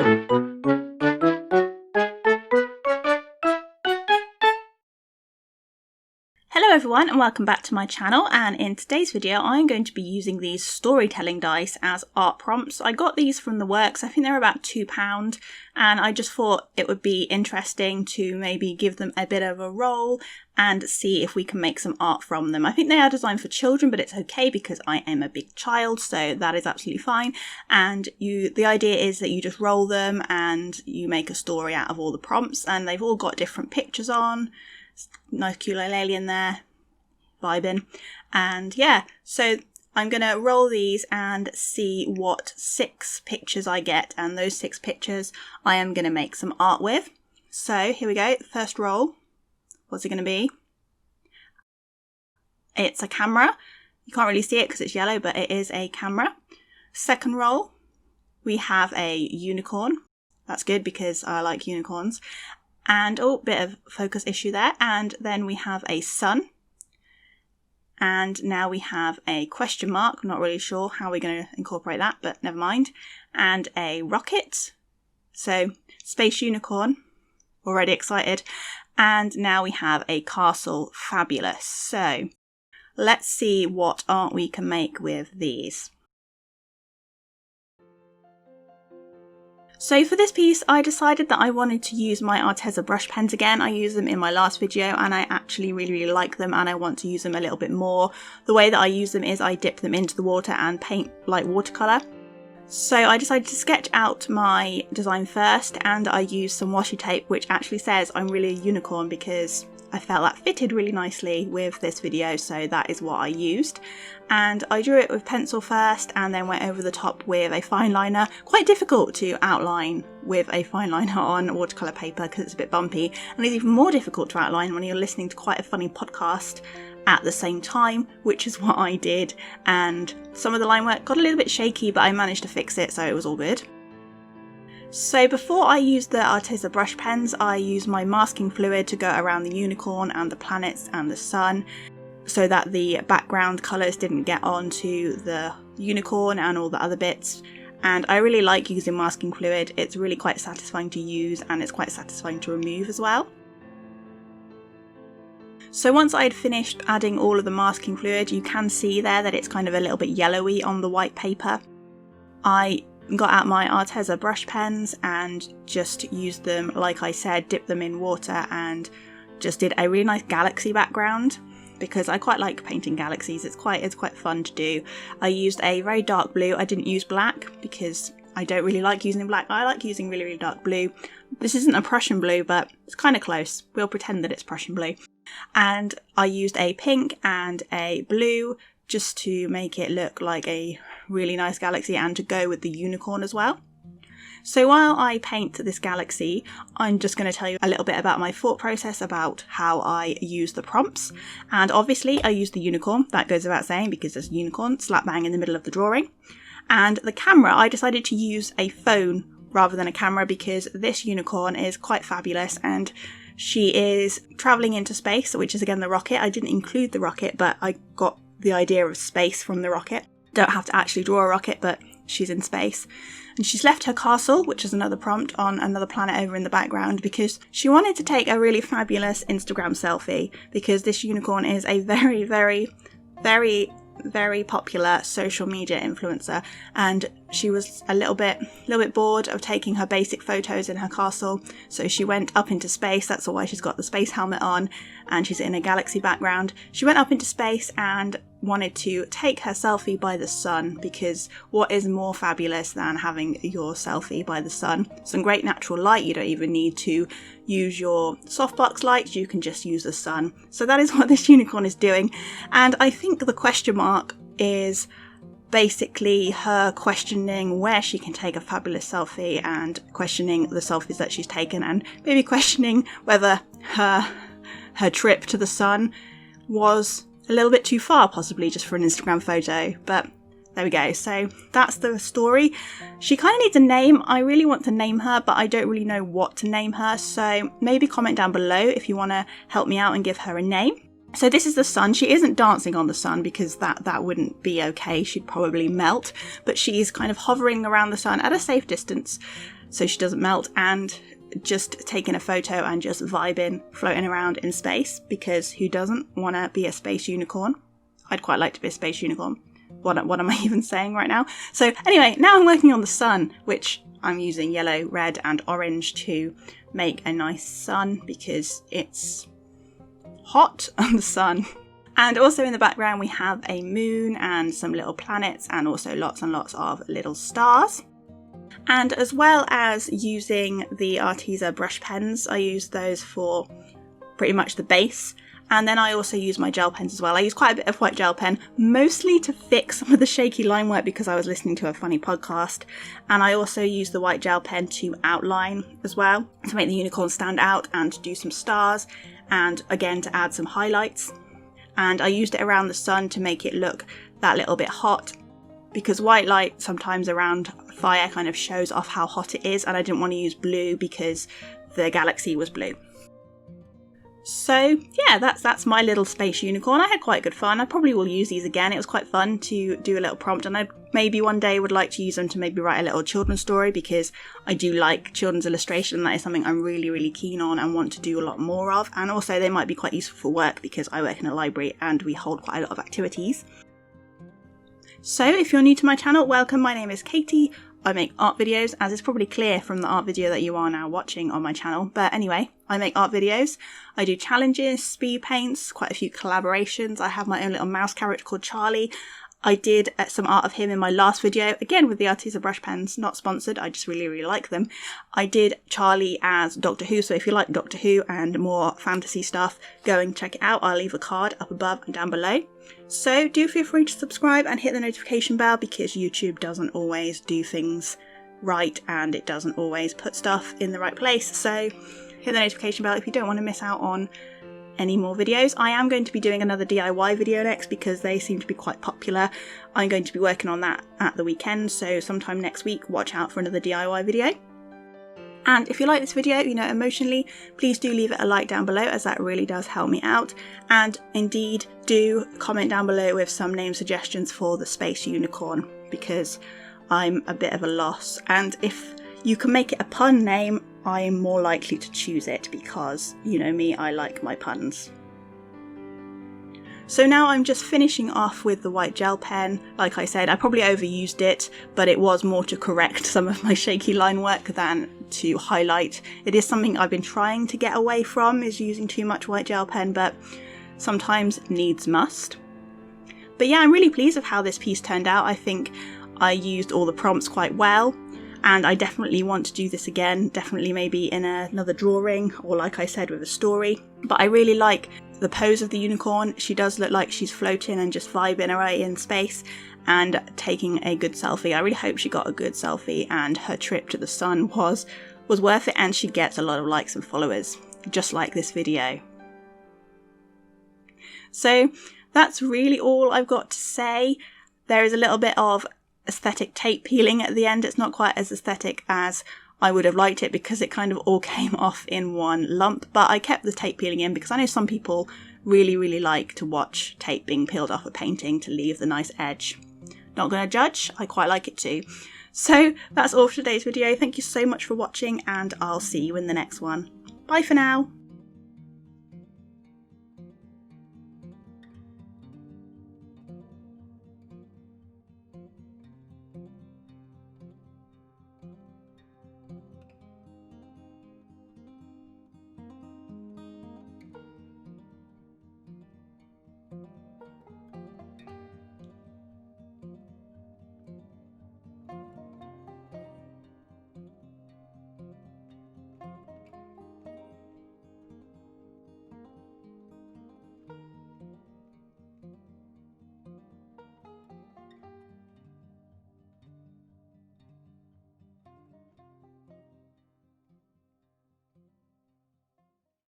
Hello everyone and welcome back to my channel, and in today's video I'm going to be using these storytelling dice as art prompts. I got these from The Works. I think they're about £2, and I just thought it would be interesting to maybe give them a bit of a roll and see if we can make some art from them. I think they are designed for children, but it's okay because I am a big child, so that is absolutely fine. And the idea is that you just roll them and you make a story out of all the prompts, and they've all got different pictures on. Nice ukulele in there, vibing. And yeah, so I'm going to roll these and see what 6 pictures I get, and those 6 pictures I am going to make some art with. So here we go, first roll. What's it going to be? It's a camera. You can't really see it because it's yellow, but it is a camera. Second roll, we have a unicorn. That's good because I like unicorns. And, oh, bit of focus issue there. And then we have a sun. And now we have a question mark. Not really sure how we're going to incorporate that, but never mind. And a rocket. So, space unicorn. Already excited. And now we have a castle. Fabulous. So, let's see what art we can make with these. So for this piece, I decided that I wanted to use my Arteza brush pens again. I used them in my last video and I actually really like them, and I want to use them a little bit more. The way that I use them is I dip them into the water and paint like watercolour. So I decided to sketch out my design first, and I used some washi tape which actually says I'm really a unicorn because I felt that fitted really nicely with this video, so that is what I used. And I drew it with pencil first and then went over the top with a fine liner. Quite difficult to outline with a fine liner on watercolour paper because it's a bit bumpy, and it's even more difficult to outline when you're listening to quite a funny podcast at the same time, which is what I did. And some of the line work got a little bit shaky, but I managed to fix it, so it was all good. So before I used the Arteza brush pens, I used my masking fluid to go around the unicorn and the planets and the sun, so that the background colours didn't get onto the unicorn and all the other bits. And I really like using masking fluid. It's really quite satisfying to use, and it's quite satisfying to remove as well. So once I had finished adding all of the masking fluid, you can see there that it's kind of a little bit yellowy on the white paper. I got out my Arteza brush pens and just used them, like I said, dipped them in water and just did a really nice galaxy background because I quite like painting galaxies. It's quite fun to do. I used a very dark blue. I didn't use black because I don't really like using black. I like using really, really dark blue. This isn't a Prussian blue, but it's kind of close. We'll pretend that it's Prussian blue. And I used a pink and a blue just to make it look like a really nice galaxy and to go with the unicorn as well. So while I paint this galaxy, I'm just going to tell you a little bit about my thought process about how I use the prompts. And obviously I use the unicorn, that goes without saying because there's a unicorn slap bang in the middle of the drawing. And the camera, I decided to use a phone rather than a camera because this unicorn is quite fabulous and she is travelling into space, which is again the rocket. I didn't include the rocket, but I got the idea of space from the rocket. Don't have to actually draw a rocket, but she's in space. And she's left her castle, which is another prompt, on another planet over in the background because she wanted to take a really fabulous Instagram selfie because this unicorn is a very, very, very, very popular social media influencer, and she was a little bit bored of taking her basic photos in her castle, so she went up into space. That's why she's got the space helmet on and she's in a galaxy background. She went up into space and wanted to take her selfie by the sun because what is more fabulous than having your selfie by the sun? Some great natural light. You don't even need to use your softbox lights, you can just use the sun. So that is what this unicorn is doing, and I think the question mark is basically her questioning where she can take a fabulous selfie and questioning the selfies that she's taken, and maybe questioning whether her trip to the sun was a little bit too far, possibly just for an Instagram photo. But there we go. So that's the story. She kind of needs a name. I really want to name her, but I don't really know what to name her. So maybe comment down below if you want to help me out and give her a name. So this is the sun. She isn't dancing on the sun because that wouldn't be okay. She'd probably melt, but she's kind of hovering around the sun at a safe distance so she doesn't melt, and just taking a photo and just vibing, floating around in space, because who doesn't want to be a space unicorn? I'd quite like to be a space unicorn. What am I even saying right now? So anyway, now I'm working on the sun, which I'm using yellow, red and orange to make a nice sun because it's hot on the sun. And also in the background we have a moon and some little planets and also lots and lots of little stars. And as well as using the Arteza brush pens, I use those for pretty much the base. And then I also use my gel pens as well. I use quite a bit of white gel pen, mostly to fix some of the shaky line work because I was listening to a funny podcast. And I also use the white gel pen to outline as well, to make the unicorn stand out and to do some stars, and again to add some highlights. And I used it around the sun to make it look that little bit hot, because white light sometimes around fire kind of shows off how hot it is, and I didn't want to use blue because the galaxy was blue. So yeah, that's my little space unicorn. I had quite good fun. I probably will use these again. It was quite fun to do a little prompt, and I maybe one day would like to use them to maybe write a little children's story, because I do like children's illustration, and that is something I'm really keen on and want to do a lot more of. And also they might be quite useful for work because I work in a library and we hold quite a lot of activities. So if you're new to my channel, welcome. My name is Katie. I make art videos, as is probably clear from the art video that you are now watching on my channel. But anyway, I make art videos. I do challenges, speed paints, quite a few collaborations. I have my own little mouse character called Charlie. I did some art of him in my last video, again with the Arteza brush pens, not sponsored, I just really like them. I did Charlie as Doctor Who, so if you like Doctor Who and more fantasy stuff, go and check it out. I'll leave a card up above and down below. So do feel free to subscribe and hit the notification bell, because YouTube doesn't always do things right and it doesn't always put stuff in the right place. So hit the notification bell if you don't want to miss out on any more videos. I am going to be doing another DIY video next because they seem to be quite popular. I'm going to be working on that at the weekend, so sometime next week watch out for another DIY video. And if you like this video, emotionally, please do leave it a like down below, as that really does help me out. And indeed, do comment down below with some name suggestions for the space unicorn, because I'm a bit of a loss. And if you can make it a pun name, I'm more likely to choose it, because, you know me, I like my puns. So now I'm just finishing off with the white gel pen. Like I said, I probably overused it, but it was more to correct some of my shaky line work than to highlight. It is something I've been trying to get away from, is using too much white gel pen, but sometimes needs must. But yeah, I'm really pleased with how this piece turned out. I think I used all the prompts quite well, and I definitely want to do this again, definitely maybe in another drawing, or like I said, with a story. But I really like the pose of the unicorn. She does look like she's floating and just vibing away in space and taking a good selfie. I really hope she got a good selfie and her trip to the sun was worth it, and she gets a lot of likes and followers, just like this video. So that's really all I've got to say. There is a little bit of aesthetic tape peeling at the end. It's not quite as aesthetic as I would have liked it, because it kind of all came off in one lump, but I kept the tape peeling in because I know some people really like to watch tape being peeled off a painting to leave the nice edge. Not gonna judge, I quite like it too. So that's all for today's video. Thank you so much for watching, and I'll see you in the next one. Bye for now.